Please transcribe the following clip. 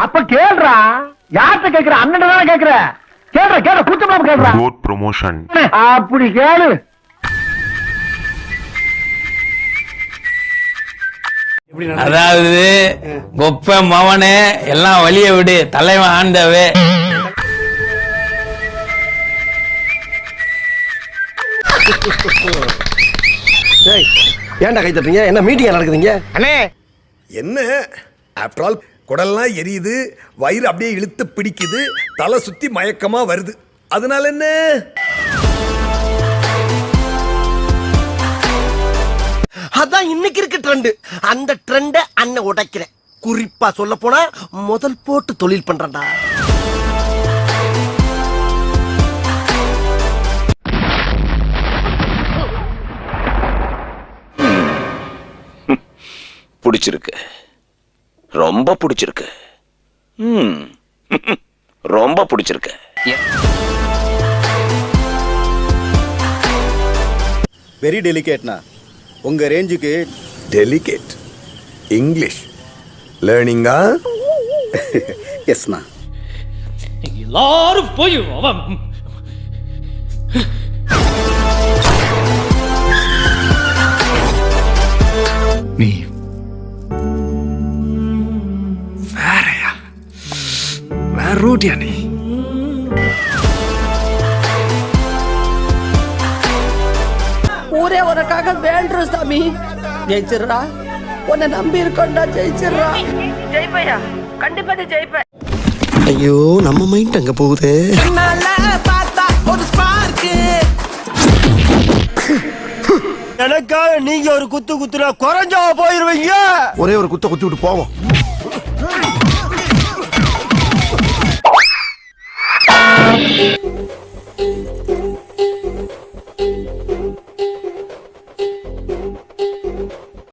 அப்ப கேள்றா, யார்கிட்ட கேக்குற? அண்ணன் தானே கேக்குற. கேள்ற கேள்ற கூச்சமா கேக்குற. Road promotion. அப்படி கேளு. அதாவது கொப்ப மவனே எல்லாம் வழிய விடு, தலைவன் ஆண்டவே. ஏன்டா கை தட்டுறீங்க? என்ன மீட்டிங் நடக்குதுங்க? அண்ணே என்ன ஆஃப்டர் ஆல் குடல்லாம் எரியுது, வயிறு அப்படியே இழுத்து பிடிக்குது, தலை சுத்தி மயக்கமா வருது. அதனால என்ன? அதான் இன்னைக்கு இருக்க ட்ரெண்ட். அந்த ட்ரெண்ட அண்ணன் உடைக்கிறேன். குறிப்பா சொல்ல போனா முதல் போட்டு தொழில் பண்றேன்டா. பிடிச்சிருக்கு, ரொம்ப பிடிச்சிருக்கு, ரொம்ப பிடிச்சிருக்கு. வெரி டெலிகேட்னா உங்க ரேஞ்சுக்கு. டெலிகேட் இங்கிலீஷ் லேர்னிங்கா? எஸ்னா. எல்லாரும் போய் அவன் நீ வேறயா? வேற ரூட்டியா நீ? ஊரே உனக்காக வேண்டுறோம் சாமி. ஜெயிச்சிடுறா, உன்னை நம்பி இருக்கோண்டா. ஜெயிச்சிடுறா, ஜெயிப்பையா, கண்டிப்பா நீ ஜெயிப்ப. ஐயோ, நம்ம மைண்ட் அங்க போகுது. எனக்காக நீங்க ஒரு குத்து குத்துனா குறைஞ்சா போயிருவீங்க. ஒரே ஒரு குத்த குத்தி விட்டு போவோம்.